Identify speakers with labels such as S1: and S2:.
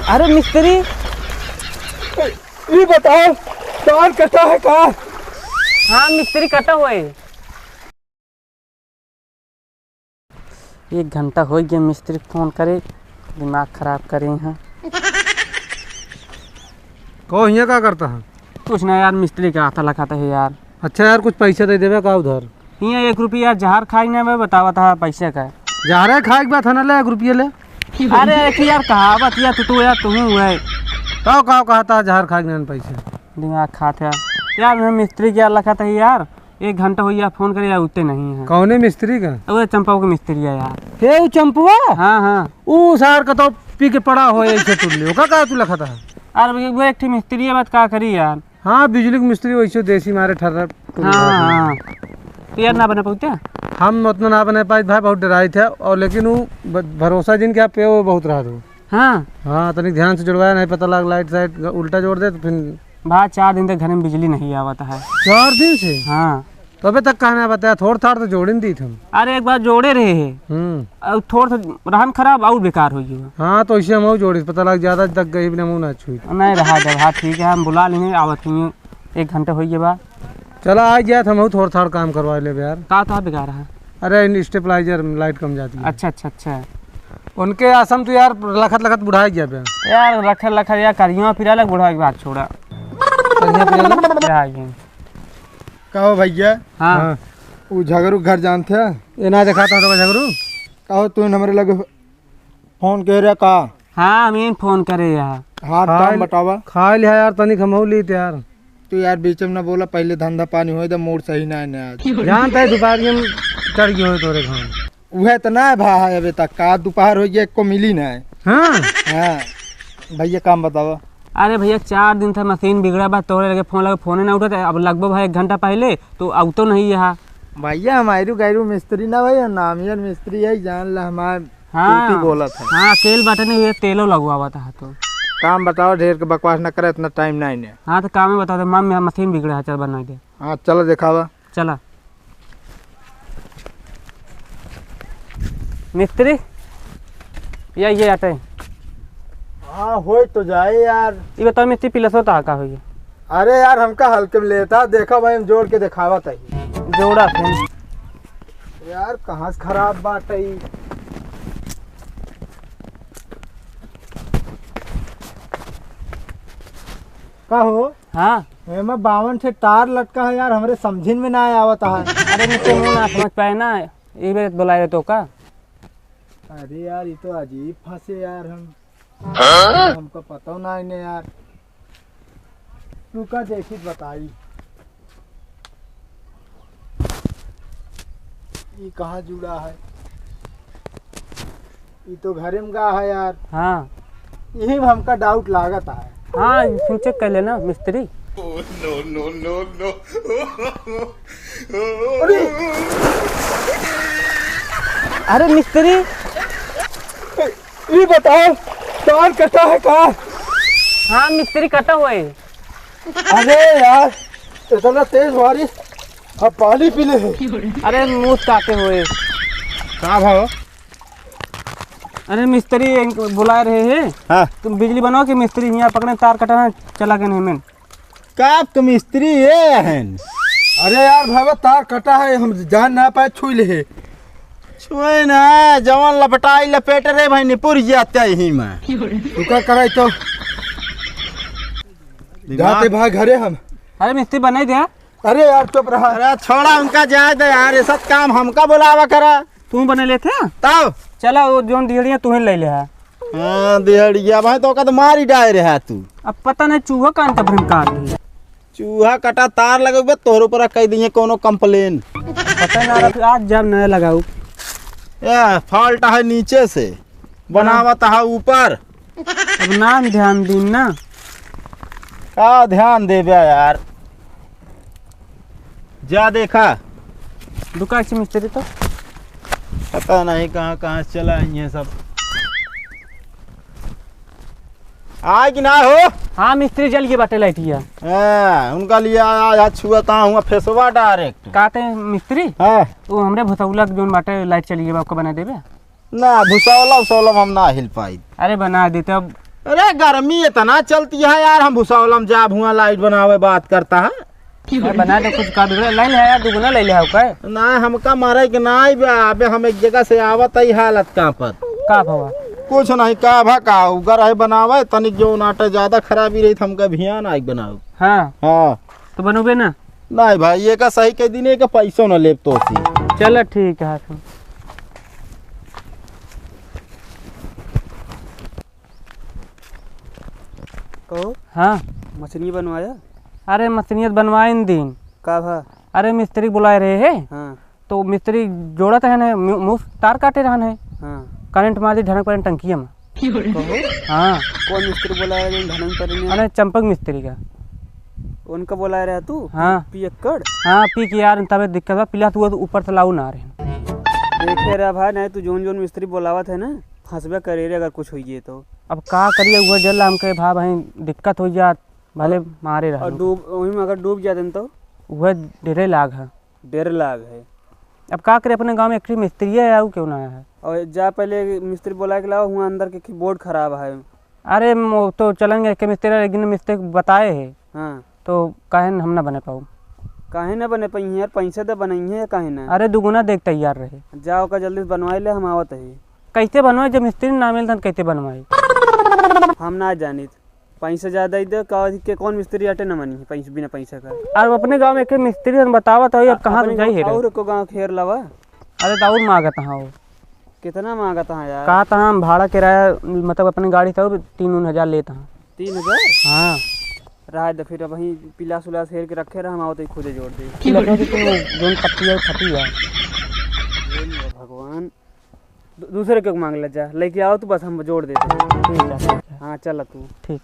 S1: अरे मिस्त्री,
S2: ये बताओ तार कटा है का?
S1: हाँ मिस्त्री कटा हुआ है। 1 घंटा हो गया मिस्त्री फोन करे, दिमाग खराब करे यहाँ।
S2: कहो यहाँ क्या करता है?
S1: कुछ ना यार, मिस्त्री का आता लगाता है यार।
S2: अच्छा यार कुछ पैसा दे देवे का उधर?
S1: यहाँ 1 रुपया जहर खाई ना, मैं बतावा था पैसे का।
S2: जहर खाए के बात है ना, ले 1 रुपये ले।
S1: अरे एक यार कहावत यार, तू यार तू है
S2: तो कहा था जहर खा के पैसे
S1: दिमाग खाते यार। मैं मिस्त्री क्या लगाता है यार, 1 घंटा हो गया फोन करे यार, उतने नहीं है।
S2: कौने मिस्त्री का?
S1: वो चंपाऊ के मिस्त्री है यार।
S2: हे वो चंपुआ?
S1: हाँ हाँ,
S2: वो सार का तो पी के पड़ा हो ऐसे तुल्ले का तू लखा था?
S1: अरे वो एक ठीक मिस्त्री है, बात क्या करी यार।
S2: हाँ बिजली के मिस्त्री वैसे देसी मारे ठर्रा।
S1: हाँ तो यार ना बना पाते
S2: हम उतना ना बना पाए भाई, बहुत डराए थे। और लेकिन वो भरोसा जिनके आप पे वो बहुत रहा था।
S1: हाँ
S2: हाँ तनिक ध्यान से जुड़वाया, नहीं पता लग लाइट साइट उल्टा जोड़ दे तो फिर।
S1: भाई 4 दिन तक घर में बिजली नहीं आवता है।
S2: 4 दिन से?
S1: हाँ
S2: तो अबे तक कहना बताया, थोड़ा थाड़ तो जोड़ दी थी।
S1: अरे एक बार जोड़े रहे हैं, थोड़ा सा रहन खराब और बेकार हो गया।
S2: हाँ तो इसे हम जोड़ी, पता लग ज्यादा तक गई बिना मुँह ना छुई।
S1: नहीं रहा जब, हाँ ठीक है, हम बुला लेंगे आवत नहीं। 1 घंटे हो गया बाद।
S2: चला आ गया था, हम थोड़ा थाड़ काम करवा ले यार।
S1: कहा था बेकार है?
S2: अरे स्टेपलाइजर लाइट कम जाती है।
S1: अच्छा अच्छा अच्छा,
S2: उनके आसम तो यार लखत लखत बुढ़ा गया बे
S1: यार। रखा लखा यार करियो फिर अलग बुढ़ा की बात छोड़ा।
S3: कहो भैया।
S1: हाँ
S3: वो झगड़ू घर जानते हैं?
S2: ये ना देखा था तो झगड़ू।
S3: कहो तू हमारे लगे फोन कह रहा का?
S1: हाँ मैं फोन करे यार।
S3: हाँ टाइम बतावा।
S2: खा लिया यार, तनिक हम ली थे यार।
S3: तू यार बीच में ना बोला, पहले धंधा पानी हो तो मूड सही ना है आज।
S2: जानता है दोपहर में चढ़ गए हो तोरे घर।
S3: वह तो ना भाई अभी तक का दोपहर हो गया, एक को मिली ना है।
S2: हाँ
S3: हाँ भैया काम बतावा।
S1: अरे भैया 4 दिन था, मशीन बिगड़ा बा, तोड़े लगे फोन लगे, फोन ना उठा। अब लगभग भाई 1 घंटा पहले तो अब तो नहीं यहाँ।
S3: भैया हमारू गैरू मिस्त्री ना भैया, नामियर मिस्त्री है, जान ला हमारे।
S1: हाँ
S3: बोला था।
S1: हाँ तेल बटन हुए, तेलों लगवा हुआ था तो।
S3: काम बताओ, ढेर के बकवास न करे, इतना टाइम नहीं है।
S1: हाँ तो काम में बता दे, माम यहाँ मशीन बिगड़ा है, चल बना दे।
S3: हाँ चलो दिखावा।
S1: चला मिस्त्री ये आटे।
S3: हाँ हो तो जाए यार।
S1: ये बताओ मिस्त्री पिलस होता का हुई?
S3: अरे यार हमका हल्के में लेता, देखा भाई हम जोड़ के दिखावा था।
S1: जोड़ा फिर
S3: यार कहाँ से खराब बात है। का हो?
S1: हाँ
S3: एमा 52 से तार लटका है यार, हमरे समझिन में ना आवता है।
S1: अरे मुझे मुँह ना समझ पाए ना, ये बात बुलाए रहे तो का।
S3: अरे यार ये तो अजीब फंसे यार हम। हमको पता ना इन्हें यार। तू का देखी बताई। ये कहाँ जुड़ा है? ये तो घरे में गा है यार।
S1: हाँ
S3: यही हमका डाउट लागत है।
S1: हाँ फिर चेक कर लेना मिस्त्री। अरे मिस्त्री
S3: ये बताओ तार कटा है का?
S1: हाँ मिस्त्री कटा हुआ है।
S3: अरे यार इतना तेज बारिश, अब पानी पी ले।
S1: अरे मुँह काटे हुए।
S3: कहाँ भाव?
S1: अरे मिस्त्री बुला रहे हैं।
S3: हाँ
S1: तुम बिजली बनाओ कि मिस्त्री यहाँ पकड़े, तार कटाना चला के नहीं मैं।
S3: का तुम स्त्री ये हैं? अरे यार भावा तार कटा है, हम जान ना पाए छुई ले।
S4: छुए ना जवान लपटाई लपेट रे भाई, निपुर जाते ही में।
S3: तू का कराई तो जाते भाई घरे हम।
S1: अरे मिस्त्री बना दिया।
S3: अरे यार चुप रहा।
S4: अरे छोड़ा उनका जाए दे यार, ये सब काम हमका बुलावा करा।
S1: तू बने लेते हैं
S4: तब
S1: चला वो जोन दिहड़िया तू ही ले ले है।
S4: हाँ दिहड़िया भाई तो का तो मारी डाय रहा तू।
S1: अब पता नहीं चूहा कान का भ्रम काट दिया।
S4: चूहा कटा तार लगे तोहर ऊपर कह दिए कोनो कंप्लेन।
S1: पता ना रहा, आज जब नया लगाऊ।
S4: ये फॉल्ट है नीचे से, बनावत है ऊपर।
S1: अब नाम ध्यान दी ना।
S4: का ध्यान देवे यार, जा देखा
S1: दुकान से मिस्त्री तो
S4: पता नहीं कहाँ कहाँ से चला ये सब। आए कि ना हो?
S1: हाँ मिस्त्री जल के बाटे लाइटिया।
S4: उनका लिए आज छुआता हूँ फेसवा डायरेक्ट।
S1: काटे मिस्त्री
S4: हाँ
S1: वो हमरे भतौला जोन बाटे लाइट चली गई, आपको बना देवे।
S4: ना भूसावला उसौलम हम ना हिल पाई।
S1: अरे बना देते अब।
S4: अरे गर्मी इतना चलती है यार, हम भूसावलम जा भुआ लाइट बनावे बात करता है।
S1: अरे बना दे कुछ का दुगना ले ले यार, दुगना ले ले हो का
S4: ना हमका मारे के ना अबे हम एक जगह से आवत ही हालत का पर
S1: का भवा
S4: कुछ नहीं का भा का उगर है बनावे तनिक जो नाटा ज्यादा खराबी रही हमका भियान आई बनाओ।
S1: हाँ
S4: हाँ
S1: तो बनोगे ना?
S4: नहीं भाई ये का सही के दिन का पैसों न लेप तो सी।
S1: चलो ठीक है तुम।
S3: कहो
S1: हाँ
S3: मछली बनवाया
S1: अरे मछलियाँ बनवाए इन दिन।
S3: का भा?
S1: अरे मिस्त्री बुलाए रहे है
S3: हाँ
S1: तो मिस्त्री जोड़ा था ना मुँह तार काटे रहन है,
S3: हाँ
S1: करंट मार दी ढनक पर टंकिया में।
S3: कहो
S1: हाँ
S3: कौन मिस्त्री बोलाया जो धनन पर
S1: अरे चंपक मिस्त्री का।
S3: उनका बोलाया रहा तू?
S1: हाँ
S3: पियक्कड़
S1: हाँ पी के यार तबे दिक्कत बा, पिला तू ऊपर से लाऊ ना रहे।
S3: देखे रहा भाई नहीं तू जोन जोन मिस्त्री बोलावत है ना फंसबे करे रे अगर कुछ हुई तो।
S1: अब का करिए वो जल हमके भा भाई दिक्कत हो जात भले मारे रहा।
S3: और डूब वही में अगर डूब जाते तो
S1: वह डेरे लाग है।
S3: 1.5 लाख है।
S1: अब का करे अपने गांव में एक मिस्त्री है या क्यों ना है।
S3: और जा पहले मिस्त्री बोला के लाओ हुआ अंदर के बोर्ड खराब है।
S1: अरे तो चलेंगे एक मिस्त्री, लेकिन मिस्त्री बताए है
S3: हाँ
S1: तो काहे हम ना बने पाऊँ।
S3: काहे ना बने पाई यार, पैसे तो बनाई है काहे ना।
S1: अरे दुगुना देख तैयार रहे।
S3: जाओ का जल्दी से बनवाई ले, हम आवत है।
S1: कैसे बनवाए जब मिस्त्री ना मिलता कैसे बनवाए।
S3: हम ना जानित पैसा ज्यादा इधर के कौन मिस्त्री अटे न मनी पैसा बिना पैसा का।
S1: और अपने गांव में एक मिस्त्री बतावा तो अब कहाँ जाई है।
S3: और को गांव खेर लवा।
S1: अरे तो और मांगता हाँ वो
S3: कितना मांगता है यार?
S1: कहा था हम भाड़ा किराया मतलब अपनी गाड़ी था 3-4 लेता हूँ।
S3: 3000?
S1: हाँ
S3: रहा तो फिर वहीं पिलास उलास हेर के रखे रहा, हम आओ तो खुदे जोड़ दे।
S1: जोन पट्टी है फटी है।
S3: भगवान दूसरे को मांग ले जा लेके आओ तो बस हम जोड़ देते।
S1: ठीक है
S3: हाँ चल तू।
S1: ठीक।